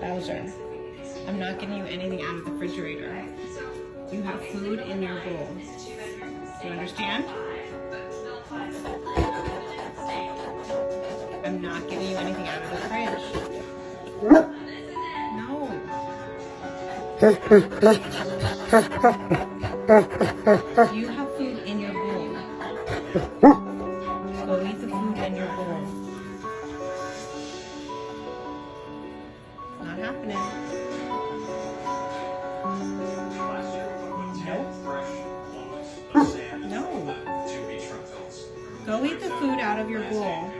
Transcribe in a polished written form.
Bowser, I'm not getting you anything out of the refrigerator. You have food in your bowl. Do you understand? I'm not giving you anything out of the fridge. No. You have food in your bowl. Go eat the food in your bowl. It's not happening. Nope. No. Go eat the food out of your bowl.